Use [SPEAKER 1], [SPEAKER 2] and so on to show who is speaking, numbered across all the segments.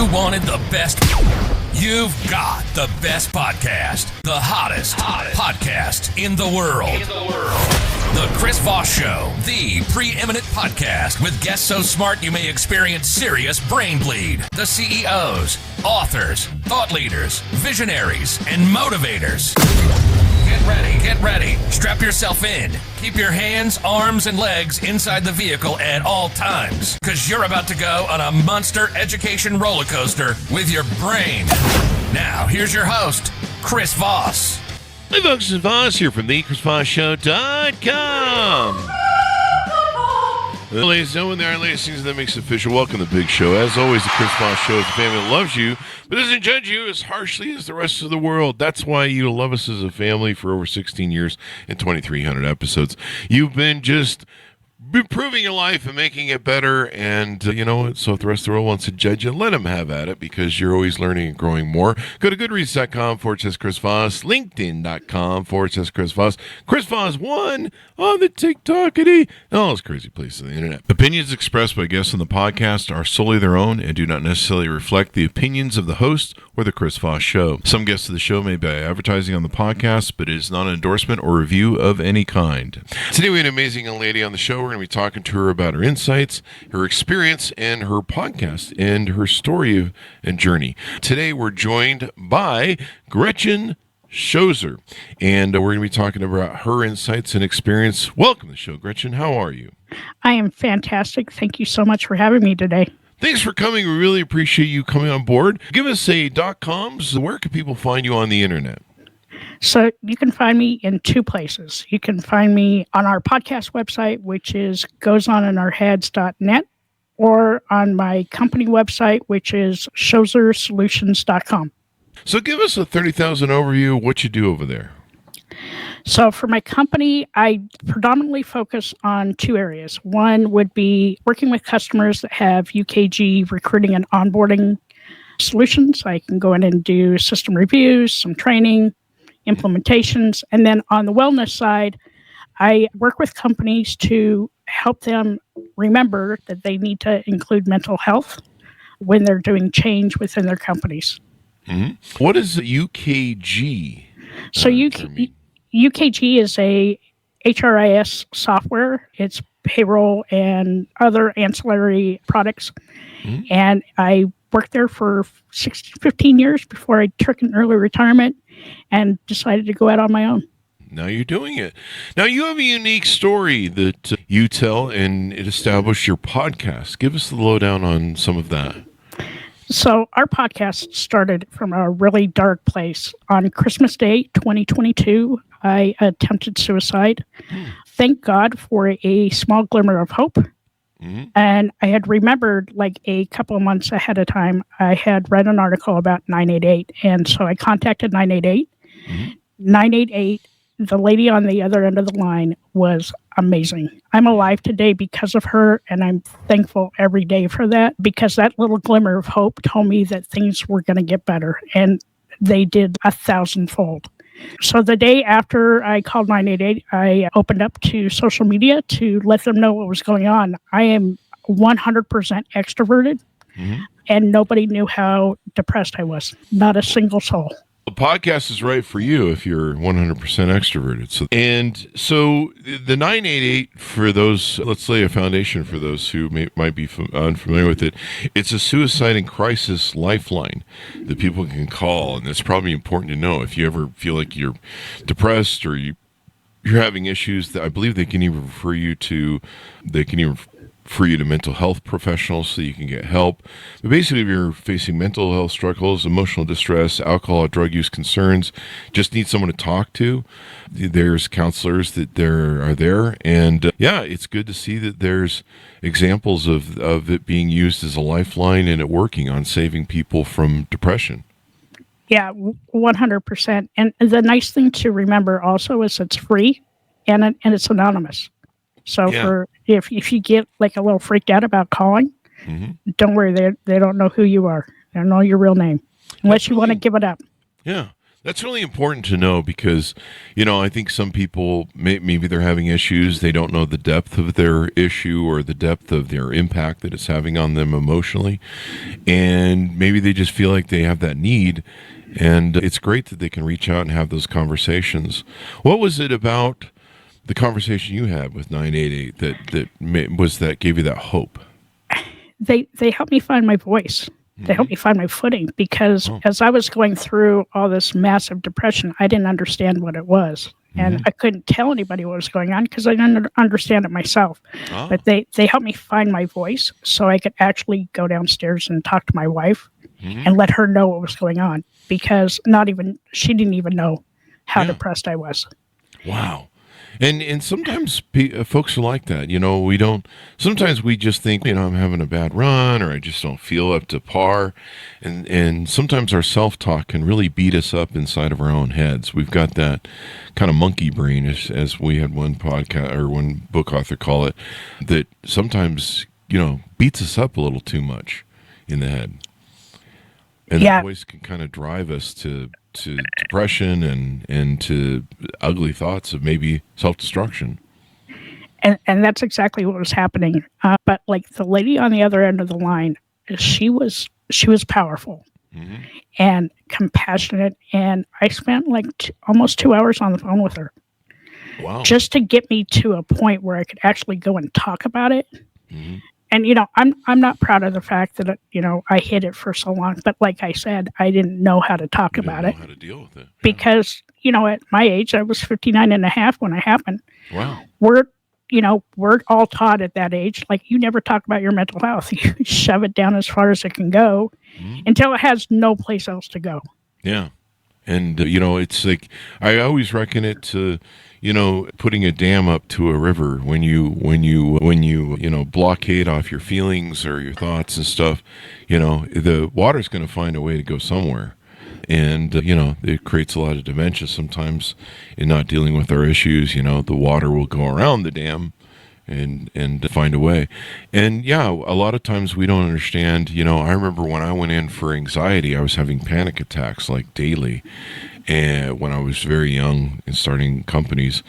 [SPEAKER 1] You wanted the best. You've got the best podcast. The hottest podcast in the world. The Chris Voss Show, the preeminent podcast with guests so smart you may experience serious brain bleed. The CEOs, authors, thought leaders, visionaries, and motivators. Get ready. Strap yourself in. Keep your hands, arms, and legs inside the vehicle at all times, because you're about to go on a monster education roller coaster with your brain. Now, here's your host, Chris Voss.
[SPEAKER 2] Hey folks, it's Voss here from the ChrisVossShow.com. Ladies and gentlemen, there are ladies things that makes it official. Welcome to the big show. As always, the Chris Voss Show is a family that loves you, but doesn't judge you as harshly as the rest of the world. That's why you love us as a family for over 16 years and 2,300 episodes. You've been just improving your life and making it better, and so if the rest of the world wants to judge you, let them have at it, because you're always learning and growing more. Go to goodreads.com/Chris Voss, linkedin.com/Chris Voss, Chris Voss 1 on the TikTokity, all those crazy places on the internet. Opinions expressed by guests on the podcast are solely their own and do not necessarily reflect the opinions of the host or the Chris Voss Show. Some guests of the show may be advertising on the podcast, but it is not an endorsement or review of any kind. Today we have an amazing young lady on the show. We're going to be talking to her about her insights, her experience, and her podcast, and her story and journey. Today we're joined by Gretchen Schoser, and we're going to be talking about her insights and experience. Welcome to the show, Gretchen. How are you?
[SPEAKER 3] I am fantastic. Thank you so much for having me today.
[SPEAKER 2] Thanks for coming. We really appreciate you coming on board. Give us a .coms. Where can people find you on the internet?
[SPEAKER 3] So you can find me in two places. You can find me on our podcast website, which is goesoninourheads.net, or on my company website, which is schosersolutions.com.
[SPEAKER 2] So give us a 30,000 overview of what you do over there.
[SPEAKER 3] So for my company, I predominantly focus on two areas. One would be working with customers that have UKG recruiting and onboarding solutions. I can go in and do system reviews, some training, implementations. And then on the wellness side, I work with companies to help them remember that they need to include mental health when they're doing change within their companies.
[SPEAKER 2] Mm-hmm. What is UKG?
[SPEAKER 3] So UKG is a HRIS software. It's payroll and other ancillary products. Mm-hmm. And I worked there for 15 years before I took an early retirement and decided to go out on my own.
[SPEAKER 2] Now you're doing it. Now you have a unique story that you tell, and it established your podcast. Give us the lowdown on some of that.
[SPEAKER 3] So our podcast started from a really dark place. On Christmas Day, 2022, I attempted suicide. Thank God for a small glimmer of hope. Mm-hmm. And I had remembered, like a couple of months ahead of time, I had read an article about 988. And so I contacted 988. Mm-hmm. 988, the lady on the other end of the line was amazing. I'm alive today because of her, and I'm thankful every day for that, because that little glimmer of hope told me that things were going to get better, and they did 1,000-fold. So the day after I called 988, I opened up to social media to let them know what was going on. I am 100% extroverted, mm-hmm. and nobody knew how depressed I was. Not a single soul.
[SPEAKER 2] The podcast is right for you if you're 100% extroverted. So the 988, for those, let's lay a foundation for those who might be unfamiliar with it. It's a suicide and crisis lifeline that people can call, and it's probably important to know if you ever feel like you're depressed or you're having issues. That I believe they can even refer you to mental health professionals so you can get help. But basically, if you're facing mental health struggles, emotional distress, alcohol or drug use concerns, just need someone to talk to, there's counselors that are there. And it's good to see that there's examples of it being used as a lifeline and it working on saving people from depression.
[SPEAKER 3] Yeah, 100%. And the nice thing to remember also is it's free and it's anonymous. So if you get like a little freaked out about calling, mm-hmm. don't worry, they don't know who you are. They don't know your real name unless you want to give it up.
[SPEAKER 2] Yeah, That's really important to know because, I think some people, maybe they're having issues. They don't know the depth of their issue or the depth of their impact that it's having on them emotionally. And maybe they just feel like they have that need. And it's great that they can reach out and have those conversations. What was it about the conversation you had with 988 that gave you that hope?
[SPEAKER 3] They helped me find my voice. They helped me find my footing because as I was going through all this massive depression, I didn't understand what it was. And I couldn't tell anybody what was going on because I didn't understand it myself. But they helped me find my voice so I could actually go downstairs and talk to my wife and let her know what was going on because she didn't even know how depressed I was.
[SPEAKER 2] Wow. And sometimes folks are like that. Sometimes we just think, I'm having a bad run or I just don't feel up to par. And sometimes our self-talk can really beat us up inside of our own heads. We've got that kind of monkey brain, as we had one podcast or one book author call it, that sometimes, beats us up a little too much in the head. And that voice can kind of drive us to depression and to ugly thoughts of maybe self-destruction.
[SPEAKER 3] And that's exactly what was happening. But like the lady on the other end of the line, she was powerful and compassionate. And I spent like almost 2 hours on the phone with her.
[SPEAKER 2] Wow.
[SPEAKER 3] Just to get me to a point where I could actually go and talk about it. And, I'm not proud of the fact that, I hid it for so long. But like I said, I didn't know how to talk about it.
[SPEAKER 2] How to deal with it. Yeah.
[SPEAKER 3] Because, at my age, I was 59 and a half when it happened.
[SPEAKER 2] Wow.
[SPEAKER 3] We're all taught at that age, like you never talk about your mental health. You shove it down as far as it can go until it has no place else to go.
[SPEAKER 2] Yeah. And, it's like, I always reckon it to, putting a dam up to a river when you blockade off your feelings or your thoughts and stuff, the water's going to find a way to go somewhere. And, it creates a lot of dementia sometimes in not dealing with our issues. The water will go around the dam and find a way. And a lot of times we don't understand, I remember when I went in for anxiety, I was having panic attacks like daily. And when I was very young and starting companies,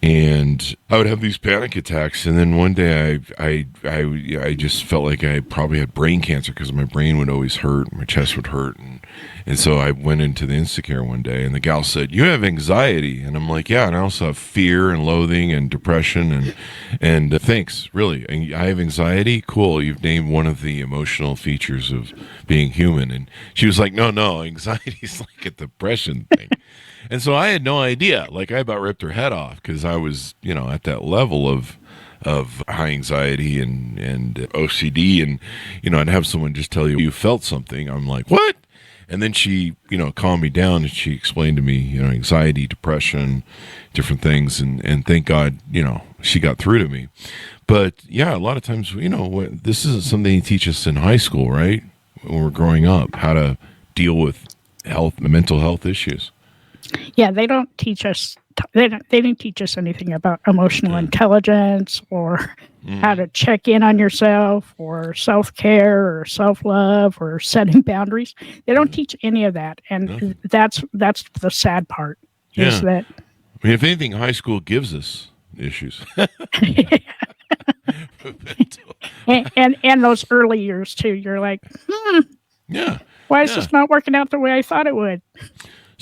[SPEAKER 2] and I would have these panic attacks, and then one day I just felt like I probably had brain cancer because my brain would always hurt, my chest would hurt, and so I went into the Instacare one day, and the gal said, "You have anxiety," and I'm like, "Yeah," and I also have fear and loathing and depression, and thanks, really, and I have anxiety. Cool, you've named one of the emotional features of being human, and she was like, "No, anxiety is like a depression thing." And so I had no idea. Like I about ripped her head off because I was, at that level of high anxiety and OCD, and I'd have someone just tell you felt something. I'm like, what? And then she, calmed me down and she explained to me, anxiety, depression, different things, and thank God, she got through to me. But a lot of times, this isn't something they teach us in high school, right? When we're growing up, how to deal with mental health issues.
[SPEAKER 3] Yeah, they don't teach us. They didn't teach us anything about emotional intelligence or how to check in on yourself or self-care or self-love or setting boundaries. They don't teach any of that, and that's the sad part. Is that?
[SPEAKER 2] I mean, if anything, high school gives us issues.
[SPEAKER 3] and those early years too. You're like, why is this not working out the way I thought it would?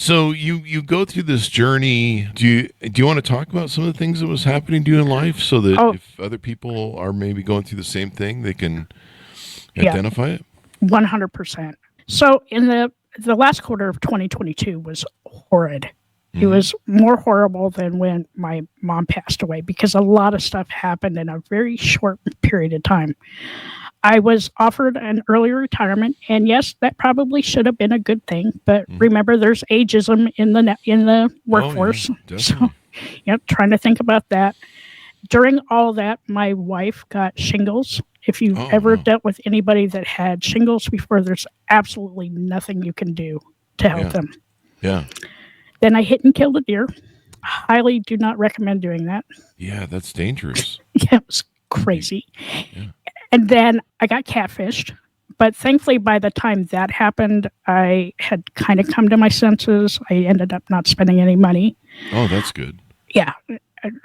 [SPEAKER 2] So you go through this journey. Do you want to talk about some of the things that was happening to you in life so that if other people are maybe going through the same thing, they can identify it?
[SPEAKER 3] 100%. So in the last quarter of 2022 was horrid. It was more horrible than when my mom passed away because a lot of stuff happened in a very short period of time. I was offered an early retirement, and yes, that probably should have been a good thing. But remember, there's ageism in the workforce, so trying to think about that. During all that, my wife got shingles. If you've ever dealt with anybody that had shingles before, there's absolutely nothing you can do to help them.
[SPEAKER 2] Yeah.
[SPEAKER 3] Then I hit and killed a deer. Highly do not recommend doing that.
[SPEAKER 2] Yeah, that's dangerous.
[SPEAKER 3] It was crazy. Yeah. And then I got catfished But thankfully, by the time that happened, I had kind of come to my senses. I ended up not spending any money.
[SPEAKER 2] Oh, that's good.
[SPEAKER 3] Yeah.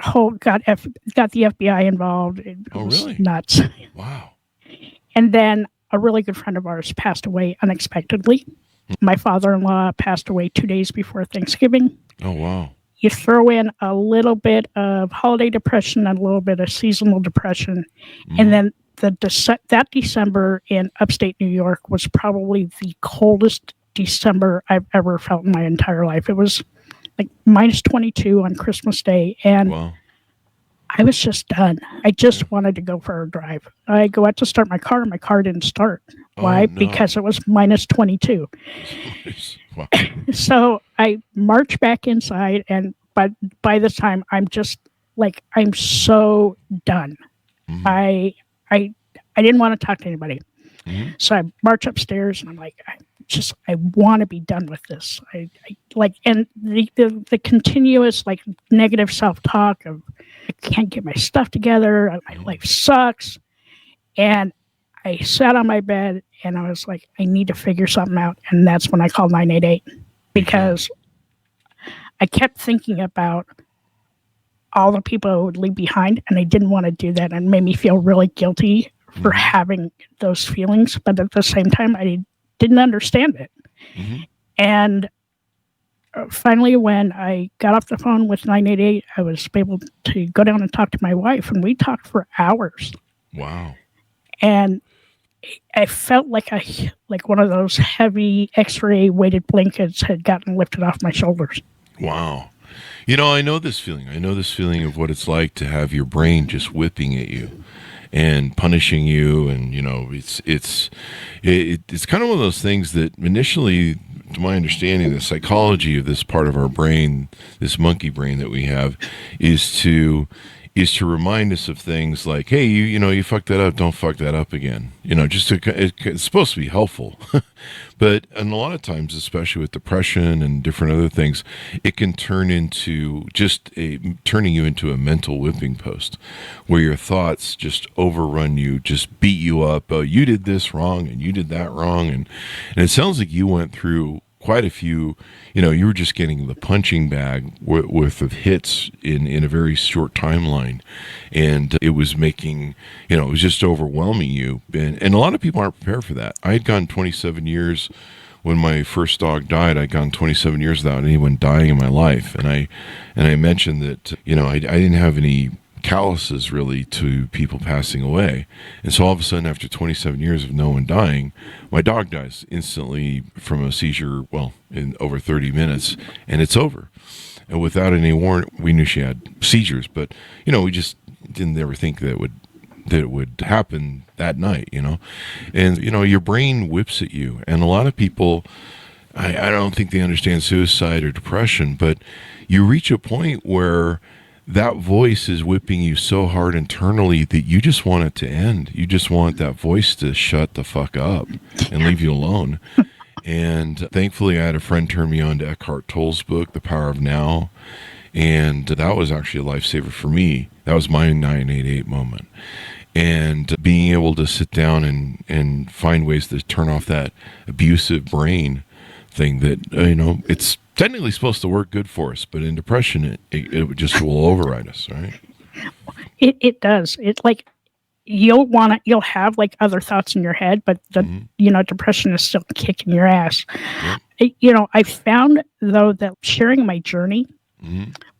[SPEAKER 3] Got the FBI involved. It was
[SPEAKER 2] really?
[SPEAKER 3] nuts.
[SPEAKER 2] Wow.
[SPEAKER 3] And then a really good friend of ours passed away unexpectedly. My father-in-law passed away 2 days before Thanksgiving.
[SPEAKER 2] Oh, wow.
[SPEAKER 3] You throw in a little bit of holiday depression and a little bit of seasonal depression. And then that December in upstate New York was probably the coldest December I've ever felt in my entire life. It was like minus 22 on Christmas Day. And
[SPEAKER 2] Wow.
[SPEAKER 3] I was just done. I just wanted to go for a drive. I go out to start my car. My car didn't start. Why?
[SPEAKER 2] No.
[SPEAKER 3] Because it was minus 22.
[SPEAKER 2] Wow.
[SPEAKER 3] So I march back inside, and by this time, I'm just like, I'm so done. I didn't want to talk to anybody. So I march upstairs, and I'm like, I want to be done with this. I like, and the continuous like negative self-talk of, I can't get my stuff together. My life sucks. And I sat on my bed and I was like, I need to figure something out. And that's when I called 988, because I kept thinking about all the people I would leave behind, and I didn't want to do that. And it made me feel really guilty for having those feelings. But at the same time, I didn't understand it. And finally, when I got off the phone with 988, I was able to go down and talk to my wife, and we talked for hours.
[SPEAKER 2] Wow.
[SPEAKER 3] And I felt like one of those heavy X-ray weighted blankets had gotten lifted off my shoulders.
[SPEAKER 2] Wow. You know, I know this feeling. I know this feeling of what it's like to have your brain just whipping at you and punishing you. And, you know, it's kind of one of those things that initially, to my understanding, the psychology of this part of our brain, this monkey brain that we have, is to remind us of things like, hey, you fucked that up, don't fuck that up again. You know, it's supposed to be helpful. But and a lot of times, especially with depression and different other things, it can turn into turning you into a mental whipping post where your thoughts just overrun you, just beat you up. Oh, you did this wrong and you did that wrong. And it sounds like you went through quite a few, you were just getting the punching bag worth of hits in a very short timeline. And it was making, it was just overwhelming you. And a lot of people aren't prepared for that. I had gone 27 years when my first dog died. I'd gone 27 years without anyone dying in my life. And I mentioned that, I didn't have any calluses really to people passing away. And so all of a sudden, after 27 years of no one dying, my dog dies instantly from a seizure, in over 30 minutes, and it's over. And without any warrant, we knew she had seizures, but, we just didn't ever think that it would happen that night, And, your brain whips at you. And a lot of people, I don't think they understand suicide or depression, but you reach a point where that voice is whipping you so hard internally that you just want it to end. You just want that voice to shut the fuck up and leave you alone. And thankfully, I had a friend turn me on to Eckhart Tolle's book, The Power of Now. And that was actually a lifesaver for me. That was my 988 moment. And being able to sit down and find ways to turn off that abusive brain thing that, it's technically supposed to work good for us, but in depression, it just will override us, right?
[SPEAKER 3] It does. It's like you'll have like other thoughts in your head, but depression is still kicking your ass. Yep. I found though that sharing my journey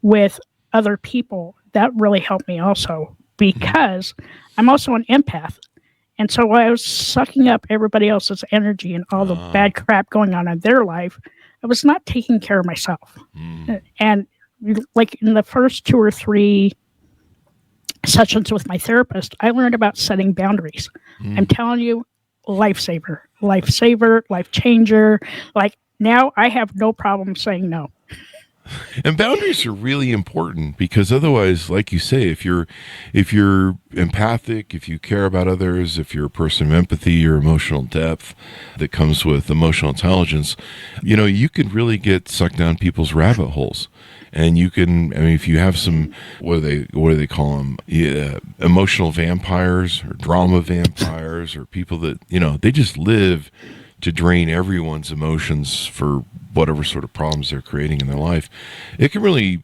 [SPEAKER 3] with other people, that really helped me also, because I'm also an empath. And so while I was sucking up everybody else's energy and all the bad crap going on in their life, I was not taking care of myself. And like in the first 2 or 3 sessions with my therapist, I learned about setting boundaries. I'm telling you, lifesaver, life changer. Like now I have no problem saying no.
[SPEAKER 2] And boundaries are really important because otherwise, like you say, if you're empathic, if you care about others, if you're a person of empathy or emotional depth that comes with emotional intelligence, you can really get sucked down people's rabbit holes. And you can, if you have some, what do they call them? Emotional vampires or drama vampires or people that, they just live to drain everyone's emotions for whatever sort of problems they're creating in their life. It can really,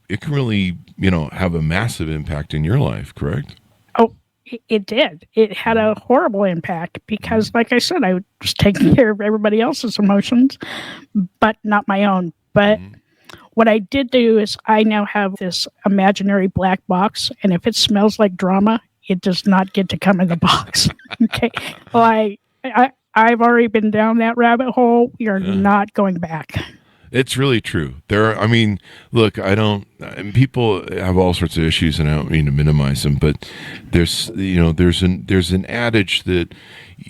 [SPEAKER 2] have a massive impact in your life, correct?
[SPEAKER 3] Oh, it did. It had a horrible impact because, like I said, I was taking care of everybody else's emotions, but not my own. But what I did do is I now have this imaginary black box, and if it smells like drama, it does not get to come in the box. Okay. Well, I've already been down that rabbit hole. You're not going back.
[SPEAKER 2] It's really true. Look, people have all sorts of issues, and I don't mean to minimize them, but there's an adage that,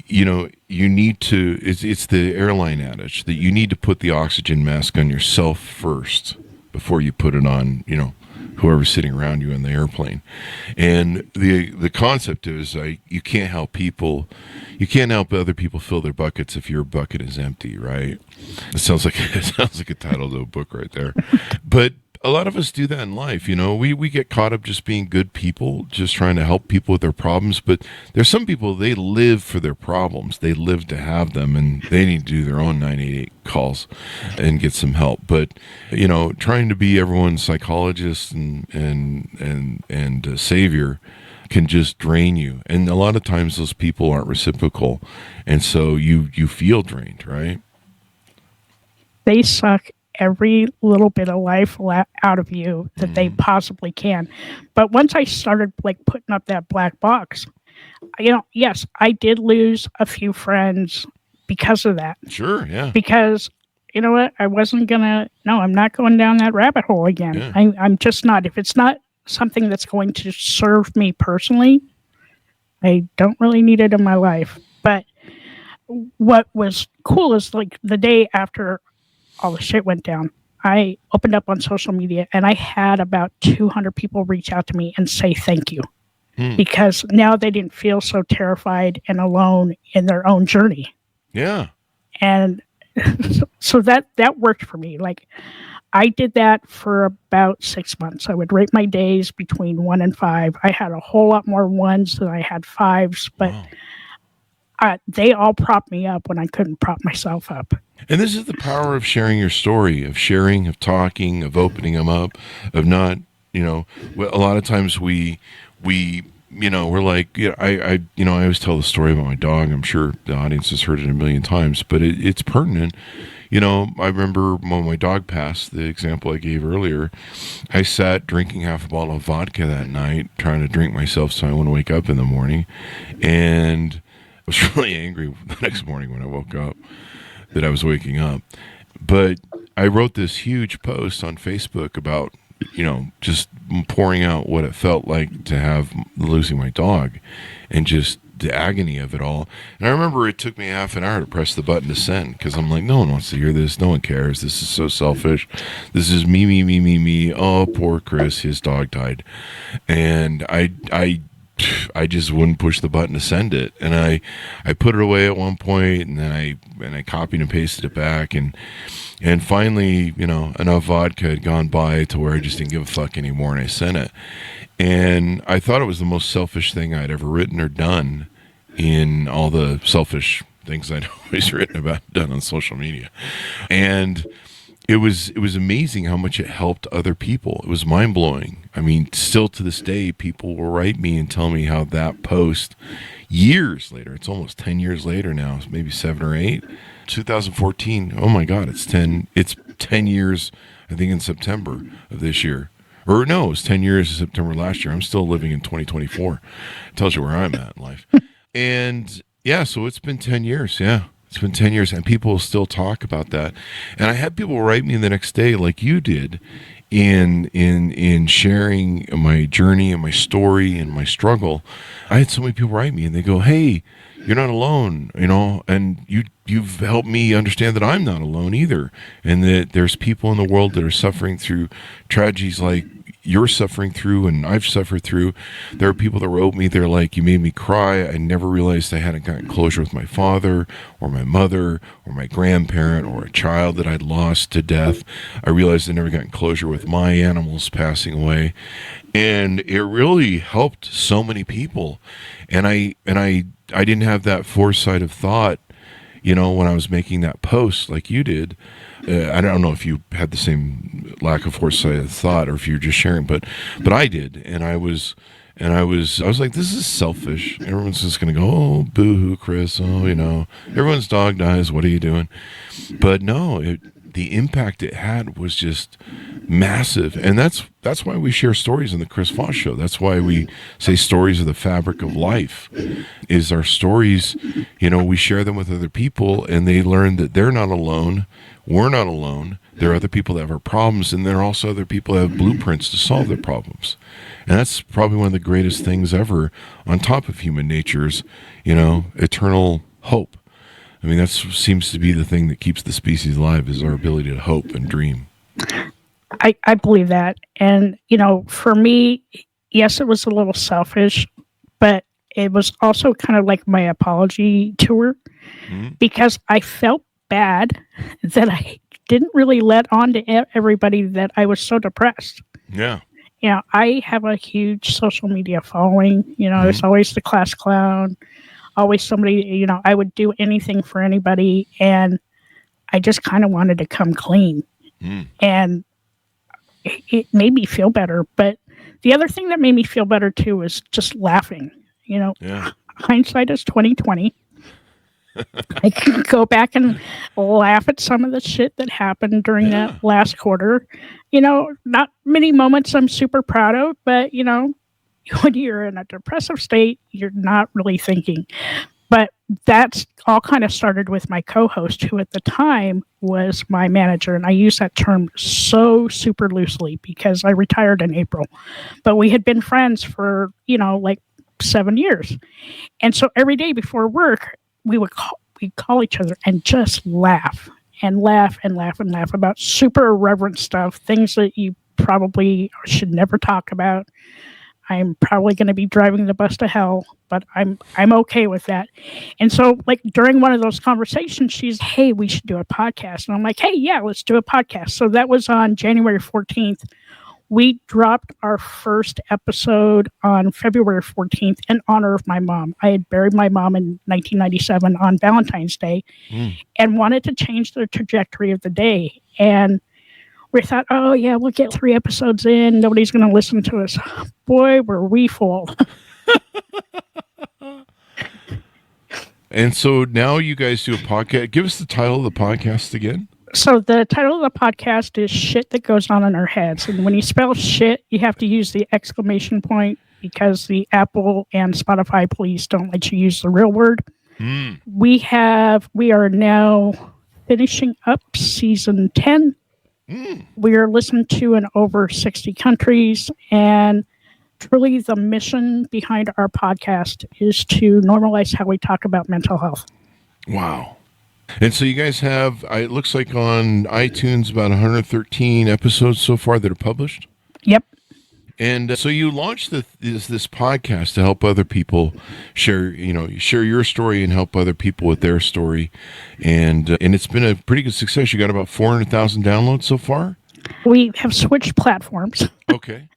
[SPEAKER 2] you need to, it's the airline adage that you need to put the oxygen mask on yourself first before you put it on, whoever's sitting around you in the airplane. And the concept is you can't help other people fill their buckets if your bucket is empty, right? It sounds like a title to a book right there. But a lot of us do that in life. We get caught up just being good people, just trying to help people with their problems. But there's some people, they live for their problems. They live to have them, and they need to do their own 988 calls and get some help. But, trying to be everyone's psychologist and savior can just drain you. And a lot of times those people aren't reciprocal. And so you feel drained, right?
[SPEAKER 3] They suck every little bit of life out of you that they possibly can. But once I started putting up that black box, yes, I did lose a few friends because of that.
[SPEAKER 2] Sure, yeah.
[SPEAKER 3] Because you know what? I'm not going down that rabbit hole again. Yeah. I'm just not. If it's not something that's going to serve me personally, I don't really need it in my life. But what was cool is the day after all the shit went down, I opened up on social media and I had about 200 people reach out to me and say thank you. Because now they didn't feel so terrified and alone in their own journey.
[SPEAKER 2] Yeah.
[SPEAKER 3] And so that worked for me. I did that for about 6 months. I would rate my days between 1 and 5. I had a whole lot more 1s than I had 5s, but they all propped me up when I couldn't prop myself up.
[SPEAKER 2] And this is the power of sharing your story, of sharing, of talking, of opening them up, of not, a lot of times we're like, I always tell the story about my dog. I'm sure the audience has heard it a million times, but it's pertinent. I remember when my dog passed, the example I gave earlier, I sat drinking half a bottle of vodka that night, trying to drink myself so I wouldn't wake up in the morning. And I was really angry the next morning when I woke up that I was waking up. But I wrote this huge post on Facebook about, just pouring out what it felt like to have losing my dog and just the agony of it all. And I remember it took me half an hour to press the button to send because I'm like, no one wants to hear this. No one cares. This is so selfish. This is me. Oh, poor Chris. His dog died. And I just wouldn't push the button to send it. And I put it away at one point, and then I copied and pasted it back. And finally, enough vodka had gone by to where I just didn't give a fuck anymore, and I sent it. And I thought it was the most selfish thing I'd ever written or done in all the selfish things I'd always done on social media. And it was amazing how much it helped other people. It was mind-blowing. I mean, still to this day, people will write me and tell me how that post, years later, it's almost 10 years later now, maybe 7 or 8, 2014, oh my God, it's 10 years, I think in September of this year. Or no, it was 10 years in September last year. I'm still living in 2024. Tells you where I'm at in life. And yeah, so it's been 10 years, yeah. It's been 10 years, and people still talk about that. And I had people write me the next day, like you did, in sharing my journey and my story and my struggle. I had so many people write me, and they go, "Hey, you're not alone, and you've helped me understand that I'm not alone either, and that there's people in the world that are suffering through tragedies like you're suffering through and I've suffered through. There are people that wrote me, they're like, you made me cry. I never realized I hadn't gotten closure with my father or my mother or my grandparent or a child that I'd lost to death. I realized I never gotten closure with my animals passing away. And it really helped so many people. And I didn't have that foresight of thought, when I was making that post like you did. I don't know if you had the same lack of foresight of thought or if you're just sharing, but I did. And I was like, this is selfish. Everyone's just going to go, oh, boo-hoo, Chris. Oh, everyone's dog dies. What are you doing? But no, the impact it had was just massive. And that's why we share stories in the Chris Voss Show. That's why we say stories are the fabric of life, is our stories, we share them with other people and they learn that they're not alone. We're not alone. There are other people that have our problems, and there are also other people that have blueprints to solve their problems. And that's probably one of the greatest things ever on top of human nature's, eternal hope. I mean, that seems to be the thing that keeps the species alive, is our ability to hope and dream.
[SPEAKER 3] I believe that. And, for me, yes, it was a little selfish, but it was also kind of like my apology to her, because I felt bad that I didn't really let on to everybody that I was so depressed.
[SPEAKER 2] Yeah.
[SPEAKER 3] I have a huge social media following. There's always the class clown, always somebody, I would do anything for anybody. And I just kind of wanted to come clean. And it made me feel better. But the other thing that made me feel better too was just laughing. Hindsight is 20/20. I can go back and laugh at some of the shit that happened during that last quarter. Not many moments I'm super proud of, but, when you're in a depressive state, you're not really thinking. But that's all kind of started with my co-host, who at the time was my manager. And I use that term so super loosely because I retired in April. But we had been friends for, like 7 years. And so every day before work, we'd call each other and just laugh and laugh and laugh and laugh about super irreverent stuff, things that you probably should never talk about. I'm probably going to be driving the bus to hell, but I'm okay with that. And so, like, during one of those conversations, she's, hey, we should do a podcast. And I'm like, hey, yeah, let's do a podcast. So that was on January 14th. We dropped our first episode on February 14th in honor of my mom. I had buried my mom in 1997 on Valentine's Day and wanted to change the trajectory of the day. And we thought, oh, yeah, we'll get 3 episodes in. Nobody's going to listen to us. Boy, were we full.
[SPEAKER 2] And so now you guys do a podcast. Give us the title of the podcast again.
[SPEAKER 3] So the title of the podcast is Shit That Goes On in Our Heads. And when you spell shit, you have to use the exclamation point because the Apple and Spotify police don't let you use the real word. We are now finishing up season 10. We are listened to in over 60 countries. And truly the mission behind our podcast is to normalize how we talk about mental health.
[SPEAKER 2] Wow. And so you guys have, it looks like on iTunes, about 113 episodes so far that are published?
[SPEAKER 3] Yep.
[SPEAKER 2] And so you launched this podcast to help other people share your story and help other people with their story. And it's been a pretty good success. You got about 400,000 downloads so far?
[SPEAKER 3] We have switched platforms.
[SPEAKER 2] Okay.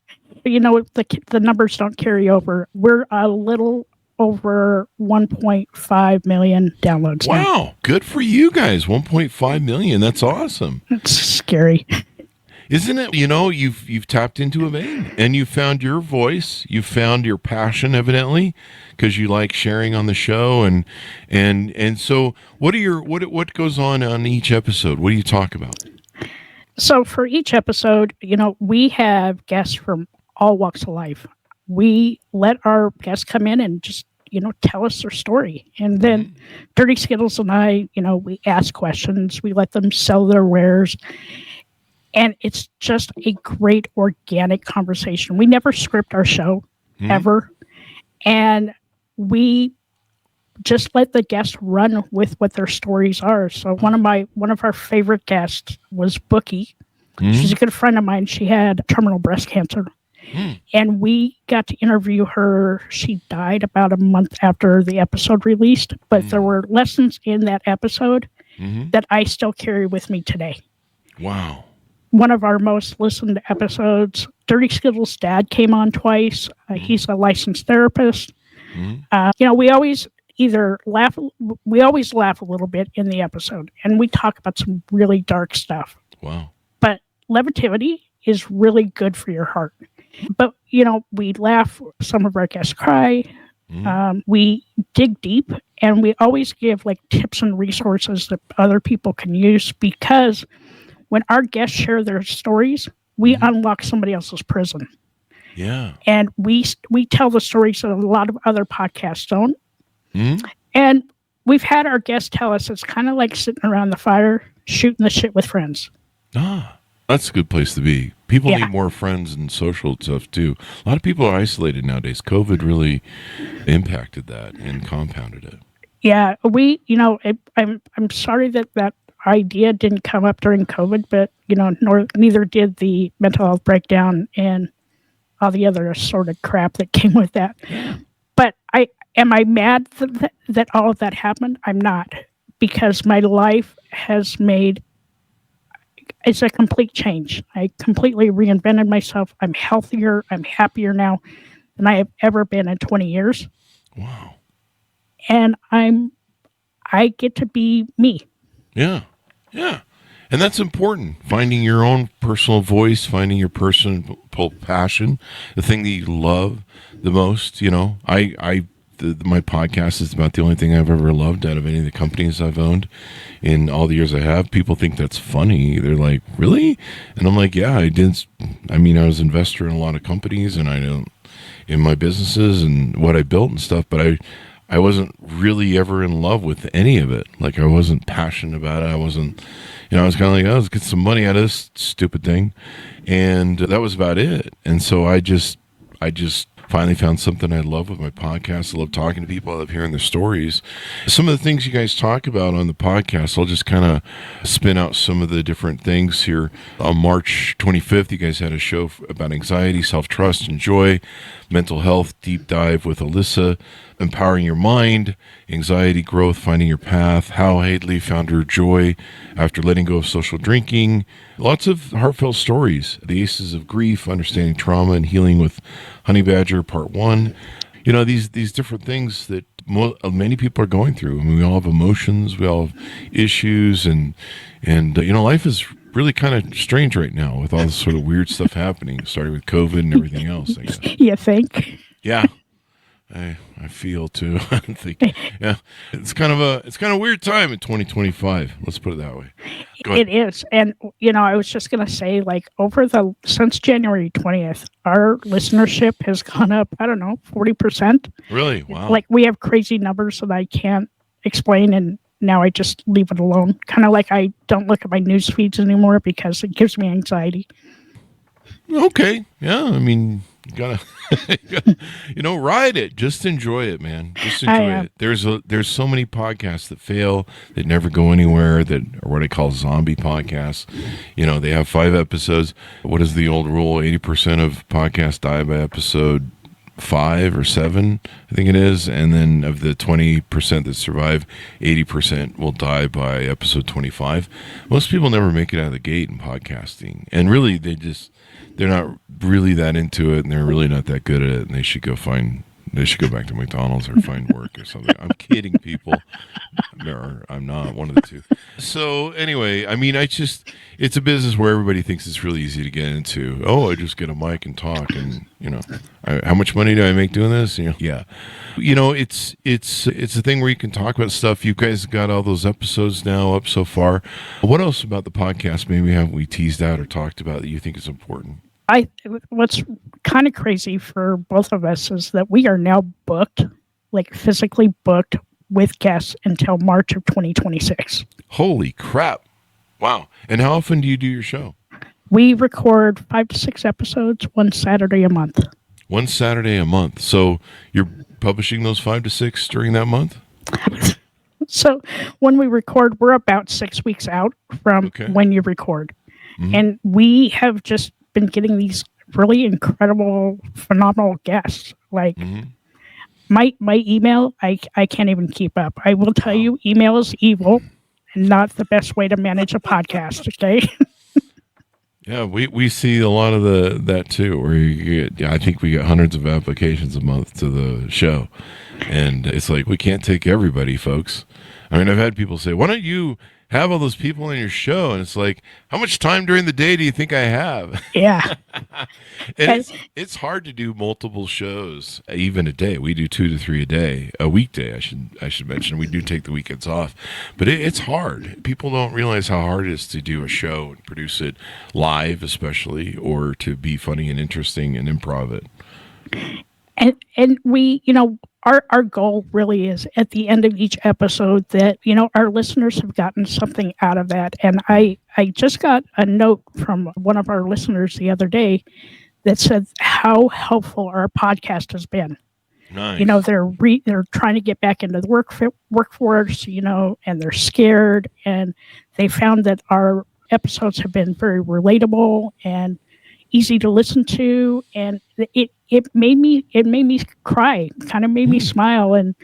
[SPEAKER 3] The numbers don't carry over. We're a little over 1.5 million downloads.
[SPEAKER 2] Wow.
[SPEAKER 3] Now.
[SPEAKER 2] Good for you guys. 1.5 million. That's awesome.
[SPEAKER 3] It's scary.
[SPEAKER 2] Isn't it? You've tapped into a vein and you found your voice. You found your passion, evidently, because you like sharing on the show. And so what goes on each episode? What do you talk about?
[SPEAKER 3] So for each episode, we have guests from all walks of life. We let our guests come in and just, tell us their story. And then Dirty Skittles and I, we ask questions. We let them sell their wares. And it's just a great organic conversation. We never script our show, ever. And we just let the guests run with what their stories are. So one of our favorite guests was Bookie. She's a good friend of mine. She had terminal breast cancer. And we got to interview her. She died about a month after the episode released, but there were lessons in that episode that I still carry with me today. Wow. One of our most listened episodes, Dirty Skittles' dad came on twice. He's a licensed therapist. We always laugh a little bit in the episode, and we talk about some really dark stuff.
[SPEAKER 2] Wow.
[SPEAKER 3] But Levitivity is really good for your heart. But, we laugh, some of our guests cry, we dig deep, and we always give tips and resources that other people can use, because when our guests share their stories, we unlock somebody else's prison.
[SPEAKER 2] Yeah.
[SPEAKER 3] And we tell the stories that a lot of other podcasts don't. And we've had our guests tell us it's kind of like sitting around the fire, shooting the shit with friends.
[SPEAKER 2] That's a good place to be. People need more friends and social stuff too. A lot of people are isolated nowadays. COVID really impacted that and compounded it.
[SPEAKER 3] Yeah, I'm sorry that idea didn't come up during COVID, but neither did the mental health breakdown and all the other assorted crap that came with that. But am I mad that all of that happened? I'm not, because my life has it's a complete change. I completely reinvented myself. I'm healthier. I'm happier now than I have ever been in 20 years.
[SPEAKER 2] Wow.
[SPEAKER 3] And I get to be me.
[SPEAKER 2] Yeah. Yeah. And that's important. Finding your own personal voice, finding your personal passion, the thing that you love the most. My podcast is about the only thing I've ever loved out of any of the companies I've owned in all the years I have. People think that's funny. They're like, really? And I'm like, yeah, I did. I was an investor in a lot of companies, and in my businesses and what I built and stuff, but I wasn't really ever in love with any of it. Like, I wasn't passionate about it. I wasn't, I was kind of like, let's get some money out of this stupid thing. And that was about it. And so I just finally found something I love with my podcast. I love talking to people. I love hearing their stories. Some of the things you guys talk about on the podcast, I'll just kind of spin out some of the different things here. On March 25th, you guys had a show about anxiety, self-trust, and joy, mental health, deep dive with Alyssa, empowering your mind, anxiety, growth, finding your path, how Hadley found her joy after letting go of social drinking. Lots of heartfelt stories. The Aces of Grief, understanding trauma and healing with Honey Badger, Part 1. These different things that many people are going through. We all have emotions, we all have issues, and life is really kind of strange right now with all this sort of weird stuff happening, starting with COVID and everything else, I guess.
[SPEAKER 3] You think?
[SPEAKER 2] Yeah. I feel too. I think, yeah, it's kind of a weird time in 2025. Let's put it that way.
[SPEAKER 3] It is, and I was just gonna say, since January 20th, our listenership has gone up. I don't know, 40%.
[SPEAKER 2] Really? Wow.
[SPEAKER 3] We have crazy numbers that I can't explain, and now I just leave it alone. Kind of like I don't look at my news feeds anymore because it gives me anxiety.
[SPEAKER 2] Okay. Yeah. You gotta, ride it. Just enjoy it, man. Just enjoy it. There's so many podcasts that fail, that never go anywhere, that are what I call zombie podcasts. They have 5 episodes. What is the old rule? 80% of podcasts die by episode 5 or 7, I think it is. And then of the 20% that survive, 80% will die by episode 25. Most people never make it out of the gate in podcasting. And really, they're not really that into it, and they're really not that good at it, and they should go back to McDonald's or find work or something. I'm kidding, people. Or I'm not, one of the two. So anyway, it's a business where everybody thinks it's really easy to get into. Oh, I just get a mic and talk, and how much money do I make doing this? Yeah. It's a thing where you can talk about stuff. You guys got all those episodes now up so far. What else about the podcast maybe haven't we teased out or talked about that you think is important?
[SPEAKER 3] What's kind of crazy for both of us is that we are now booked, physically booked with guests until March of 2026.
[SPEAKER 2] Holy crap. Wow. And how often do you do your show?
[SPEAKER 3] We record 5 to 6 episodes, one Saturday a month.
[SPEAKER 2] One Saturday a month. So you're publishing those 5 to 6 during that month?
[SPEAKER 3] So when we record, we're about 6 weeks out from when you record. Mm-hmm. And we have just been getting these really incredible, phenomenal guests. Like my email, I can't even keep up. I will tell you, email is evil and not the best way to manage a podcast, okay?
[SPEAKER 2] Yeah, we see a lot of that too, where you get, I think we get hundreds of applications a month to the show. And it's like, we can't take everybody, folks. I mean, I've had people say, why don't you have all those people on your show? And it's like, how much time during the day do you think I have?
[SPEAKER 3] Yeah.
[SPEAKER 2] And it's hard to do multiple shows, even a day. We do 2 to 3 a day, a weekday, I should mention. We do take the weekends off. But it's hard. People don't realize how hard it is to do a show and produce it live, especially, or to be funny and interesting and improv it.
[SPEAKER 3] And we, our goal really is at the end of each episode that, our listeners have gotten something out of that. And I just got a note from one of our listeners the other day that said how helpful our podcast has been.
[SPEAKER 2] Nice.
[SPEAKER 3] They're trying to get back into the workforce, and they're scared. And they found that our episodes have been very relatable and easy to listen to, and it made me cry, kind of made me smile. And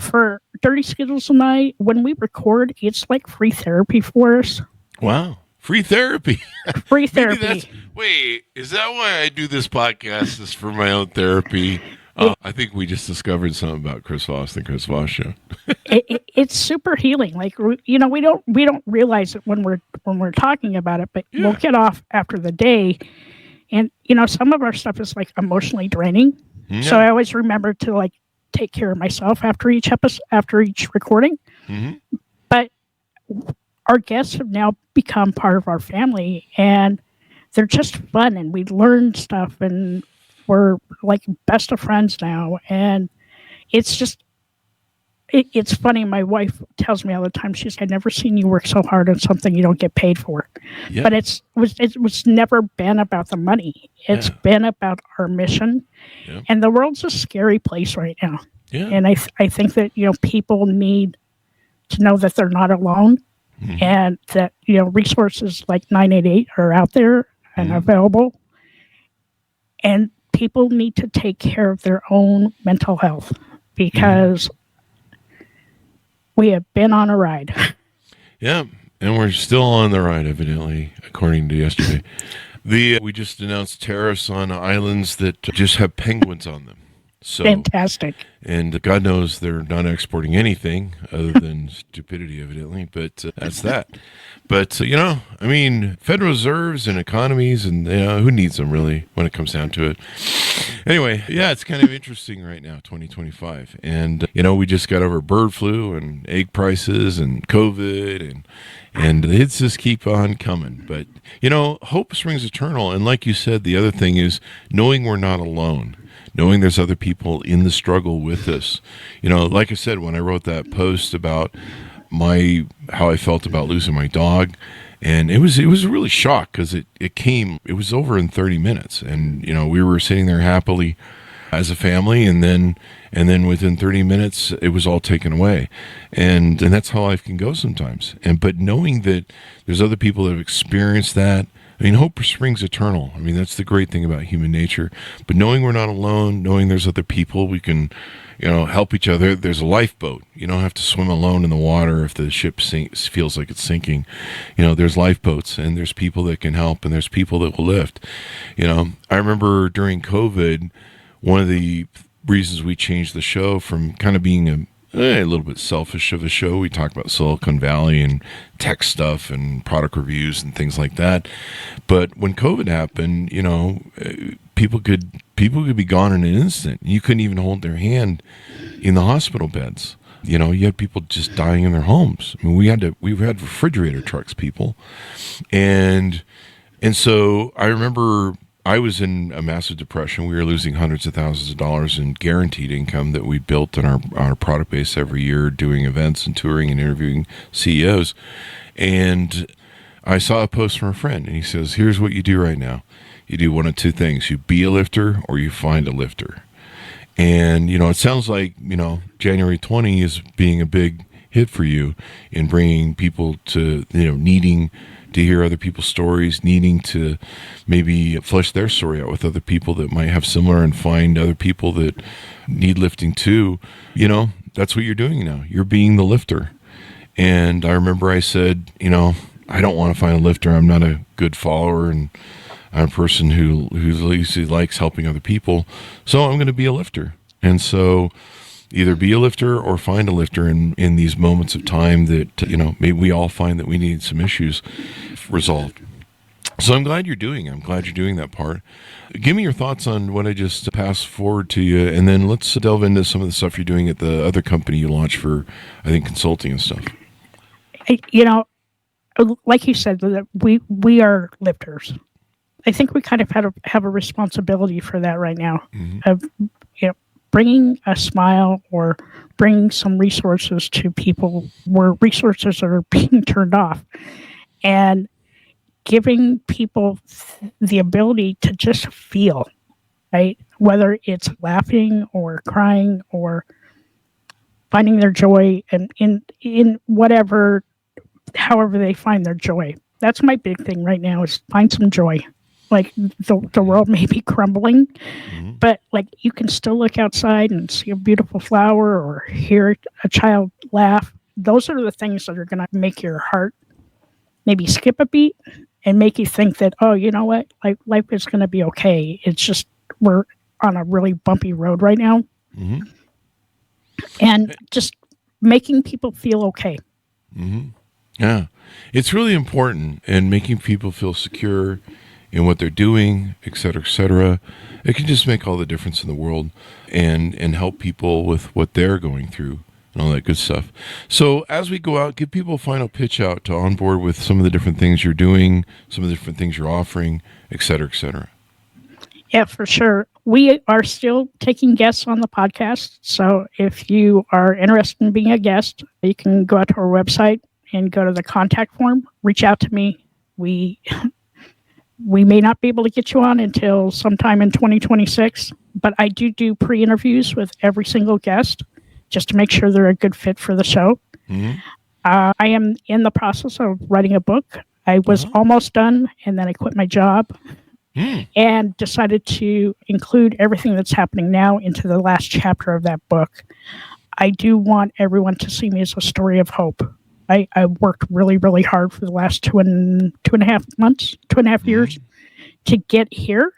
[SPEAKER 3] for Dirty Skittles and I, when we record, it's like free therapy for us.
[SPEAKER 2] Wow, free therapy.
[SPEAKER 3] Free therapy.
[SPEAKER 2] Wait, is that why I do this podcast? Is for my own therapy? I think we just discovered something about Chris Voss, the Chris Voss Show.
[SPEAKER 3] It's super healing. Like, we don't realize it when we're talking about it, but we'll get off after the day. And, some of our stuff is like emotionally draining. Yeah. So I always remember to like take care of myself after each recording. Mm-hmm. But our guests have now become part of our family, and they're just fun, and we learn stuff, and we're like best of friends now. And it's just, it's funny. My wife tells me all the time, she's, I've never seen you work so hard on something you don't get paid for. Yep. But it was never been about the money. It's been about our mission. Yep. And the world's a scary place right now. Yeah. And I think that, people need to know that they're not alone, and that, resources like 988 are out there and available. And people need to take care of their own mental health, because we have been on a ride.
[SPEAKER 2] Yeah, and we're still on the ride, evidently, according to yesterday. We just announced tariffs on islands that just have penguins on them. So
[SPEAKER 3] fantastic.
[SPEAKER 2] And God knows they're not exporting anything other than stupidity, evidently, but that's that. But, Federal Reserves and economies, and who needs them, really, when it comes down to it. Anyway, it's kind of interesting right now, 2025. And, we just got over bird flu and egg prices and COVID, and the hits just keep on coming. But, hope springs eternal. And like you said, the other thing is knowing we're not alone. Knowing there's other people in the struggle with us. Like I said, when I wrote that post about how I felt about losing my dog, and it was really shocked, because it was over in 30 minutes, and we were sitting there happily as a family, and then within 30 minutes it was all taken away, and that's how life can go sometimes. But knowing that there's other people that have experienced that. Hope springs eternal. That's the great thing about human nature. But knowing we're not alone, knowing there's other people, we can, help each other. There's a lifeboat. You don't have to swim alone in the water if the ship feels like it's sinking. There's lifeboats, and there's people that can help, and there's people that will lift. I remember during COVID, one of the reasons we changed the show from kind of being a little bit selfish of a show. We talk about Silicon Valley and tech stuff and product reviews and things like that. But when COVID happened, people could be gone in an instant. You couldn't even hold their hand in the hospital beds. You had people just dying in their homes. We had refrigerator trucks, people, and so I remember. I was in a massive depression. We were losing hundreds of thousands of dollars in guaranteed income that we built on our product base every year, doing events and touring and interviewing CEOs. And I saw a post from a friend, and he says, here's what you do right now. You do one of two things. You be a lifter, or you find a lifter. And, it sounds like, January 20 is being a big hit for you in bringing people to, needing to hear other people's stories, needing to maybe flesh their story out with other people that might have similar and find other people that need lifting too. That's what you're doing now. You're being the lifter. And I remember I said, I don't want to find a lifter. I'm not a good follower, and I'm a person who likes helping other people. So I'm going to be a lifter. And so either be a lifter or find a lifter in these moments of time that, maybe we all find that we need some issues resolved. So I'm glad you're doing that part. Give me your thoughts on what I just passed forward to you, and then let's delve into some of the stuff you're doing at the other company you launched for, I think, consulting and stuff.
[SPEAKER 3] Like you said, that we are lifters. I think we kind of have a responsibility for that right now, of bringing a smile or bringing some resources to people where resources are being turned off, and giving people the ability to just feel, right? Whether it's laughing or crying or finding their joy and in whatever, however they find their joy. That's my big thing right now, is find some joy. Like the world may be crumbling, but like you can still look outside and see a beautiful flower or hear a child laugh. Those are the things that are going to make your heart maybe skip a beat and make you think that, oh, you know what, like life is going to be okay. It's just we're on a really bumpy road right now, and just making people feel okay.
[SPEAKER 2] Yeah, it's really important, and making people feel secure in what they're doing, et cetera, et cetera. It can just make all the difference in the world, and help people with what they're going through and all that good stuff. So as we go out, give people a final pitch out to on board with some of the different things you're doing, some of the different things you're offering, et cetera, et cetera.
[SPEAKER 3] Yeah, for sure. We are still taking guests on the podcast. So if you are interested in being a guest, you can go out to our website and go to the contact form, reach out to me. We may not be able to get you on until sometime in 2026, but I do pre-interviews with every single guest just to make sure they're a good fit for the show. I am in the process of writing a book. I was almost done, and then I quit my job and decided to include everything that's happening now into the last chapter of that book. I do want everyone to see me as a story of hope. I worked really, really hard for the last 2.5 years to get here.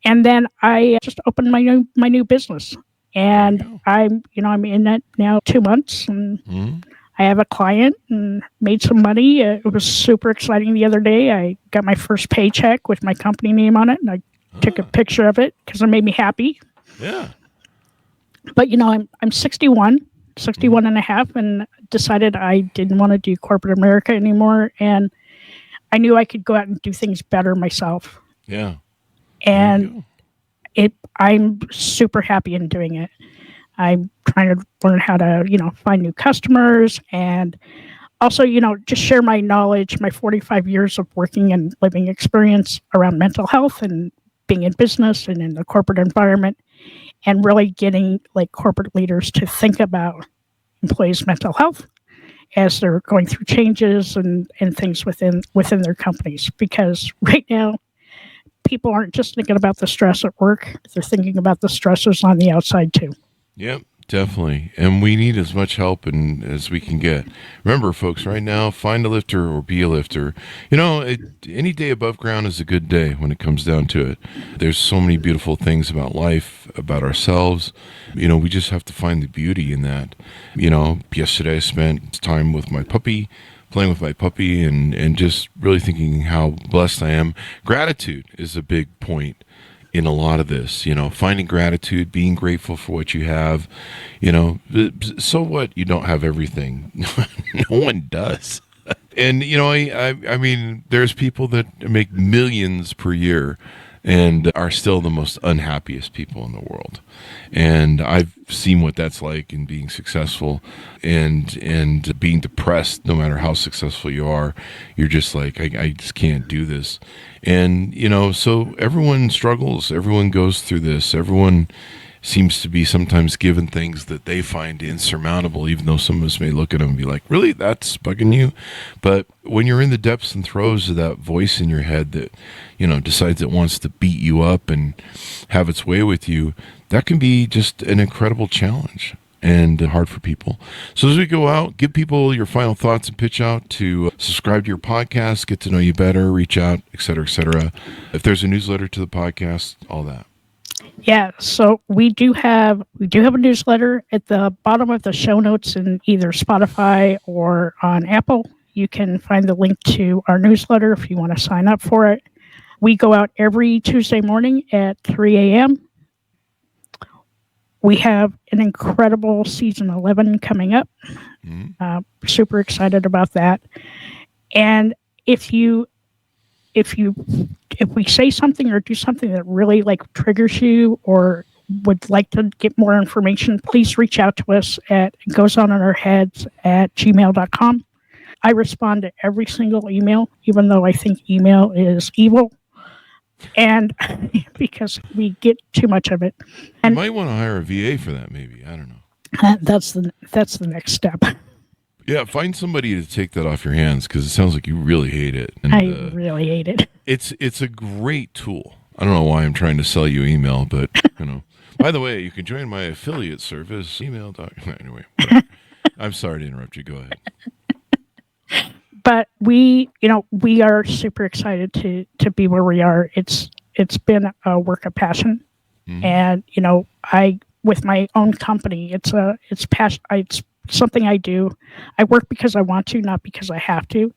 [SPEAKER 3] And then I just opened my new business. And I'm in it now 2 months, and I have a client and made some money. It was super exciting the other day. I got my first paycheck with my company name on it, and I took a picture of it because it made me happy.
[SPEAKER 2] Yeah.
[SPEAKER 3] But I'm 61 and a half, and decided I didn't want to do corporate America anymore, and I knew I could go out and do things better myself.
[SPEAKER 2] Yeah.
[SPEAKER 3] And I'm super happy in doing it. I'm trying to learn how to, find new customers, and also, just share my knowledge, my 45 years of working and living experience around mental health and being in business and in the corporate environment, and really getting like corporate leaders to think about employees' mental health as they're going through changes and things within their companies. Because right now, people aren't just thinking about the stress at work, they're thinking about the stressors on the outside too.
[SPEAKER 2] Yep, definitely. And we need as much help as we can get. Remember, folks, right now, find a lifter or be a lifter. Any day above ground is a good day when it comes down to it. There's so many beautiful things about life, about ourselves. We just have to find the beauty in that. Yesterday I spent time with my puppy, playing with my puppy, and just really thinking how blessed I am. Gratitude is a big point in a lot of this, finding gratitude, being grateful for what you have. So what? You don't have everything. No one does. And, I mean, there's people that make millions per year and are still the most unhappiest people in the world. And I've seen what that's like in being successful and being depressed. No matter how successful you are, you're just like, I just can't do this. And, so everyone struggles, everyone goes through this, everyone seems to be sometimes given things that they find insurmountable, even though some of us may look at them and be like, really, that's bugging you? But when you're in the depths and throes of that voice in your head that, decides it wants to beat you up and have its way with you, that can be just an incredible challenge and hard for people. So as we go out, give people your final thoughts and pitch out to subscribe to your podcast, get to know you better, reach out, et cetera, et cetera. If there's a newsletter to the podcast, all that.
[SPEAKER 3] Yeah, so we do have a newsletter at the bottom of the show notes in either Spotify or on Apple. You can find the link to our newsletter if you want to sign up for it. We go out every Tuesday morning at 3 a.m. We have an incredible season 11 coming up. Super excited about that. And if we say something or do something that really triggers you or would like to get more information, please reach out to us at goesoninOurheads@gmail.com. I respond to every single email, even though I think email is evil. And because we get too much of it. And
[SPEAKER 2] you might want to hire a VA for that, maybe. I don't know.
[SPEAKER 3] That's the next step.
[SPEAKER 2] Yeah, find somebody to take that off your hands, because it sounds like you really hate it. And,
[SPEAKER 3] I really hate it.
[SPEAKER 2] It's a great tool. I don't know why I'm trying to sell you email, but By the way, you can join my affiliate service. Email. Anyway, I'm sorry to interrupt you. Go ahead.
[SPEAKER 3] But we are super excited to be where we are. It's been a work of passion, and I with my own company, it's passion. It's something I do. I work because I want to, not because I have to.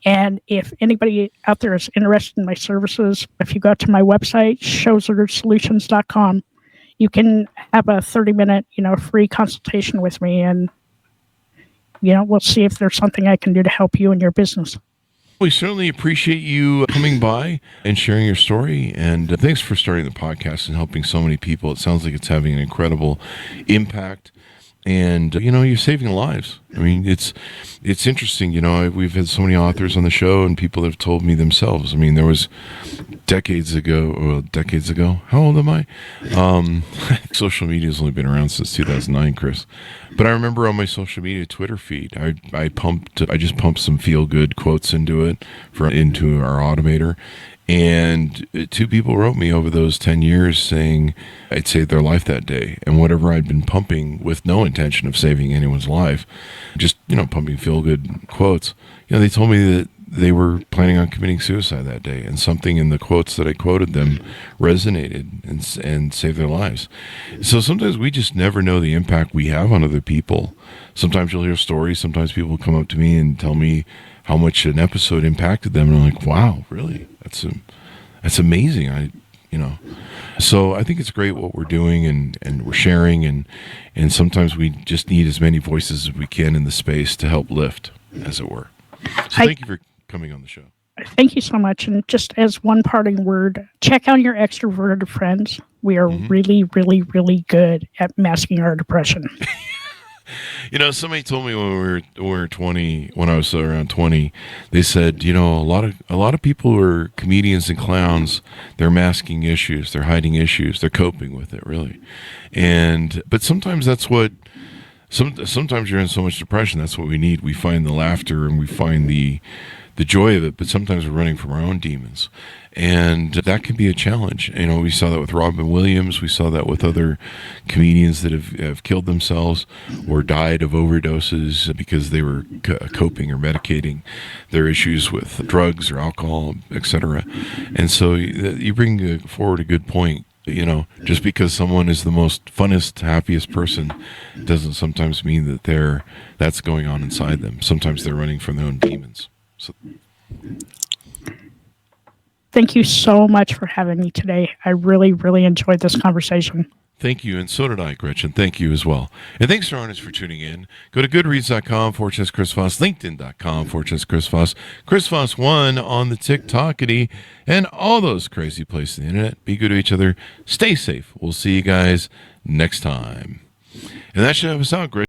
[SPEAKER 3] And if anybody out there is interested in my services, if you go to my website, schosersolutions.com, you can have a 30-minute, free consultation with me, and we'll see if there's something I can do to help you in your business.
[SPEAKER 2] We certainly appreciate you coming by and sharing your story. And thanks for starting the podcast and helping so many people. It sounds like it's having an incredible impact. And, you're saving lives. I mean, it's interesting. We've had so many authors on the show and people that have told me themselves. I mean, there was decades ago. How old am I? Social media has only been around since 2009, Chris. But I remember on my social media Twitter feed, I just pumped some feel-good quotes into our automator. And 2 people wrote me over those 10 years saying I'd saved their life that day. And whatever I'd been pumping with no intention of saving anyone's life, just, pumping feel-good quotes, they told me that they were planning on committing suicide that day. And something in the quotes that I quoted them resonated and saved their lives. So sometimes we just never know the impact we have on other people. Sometimes you'll hear stories. Sometimes people come up to me and tell me how much an episode impacted them, and I'm like, wow, really? That's amazing. So I think it's great what we're doing and we're sharing, and sometimes we just need as many voices as we can in the space to help lift, as it were. So thank you for coming on the show.
[SPEAKER 3] Thank you so much. And just as one parting word, check out your extroverted friends. We are really, really, really good at masking our depression.
[SPEAKER 2] Somebody told me when we were 20, when I was around 20, they said, a lot of people who are comedians and clowns, they're masking issues, they're hiding issues, they're coping with it, really. But sometimes that's what, sometimes you're in so much depression, that's what we need. We find the laughter and we find the joy of it, but sometimes we're running from our own demons. And that can be a challenge. We saw that with Robin Williams. We saw that with other comedians that have killed themselves or died of overdoses because they were coping or medicating their issues with drugs or alcohol, etc. And so you bring forward a good point. Just because someone is the most funnest, happiest person doesn't sometimes mean that that's going on inside them. Sometimes they're running from their own demons. So.
[SPEAKER 3] Thank you so much for having me today. I really, really enjoyed this conversation.
[SPEAKER 2] Thank you, and so did I, Gretchen. Thank you as well. And thanks to our audience for tuning in. Go to goodreads.com/Chris Voss, LinkedIn.com/Chris Voss, Chris Voss 1 on the TikTokity, and all those crazy places on the internet. Be good to each other. Stay safe. We'll see you guys next time. And that should have us out, Gretchen.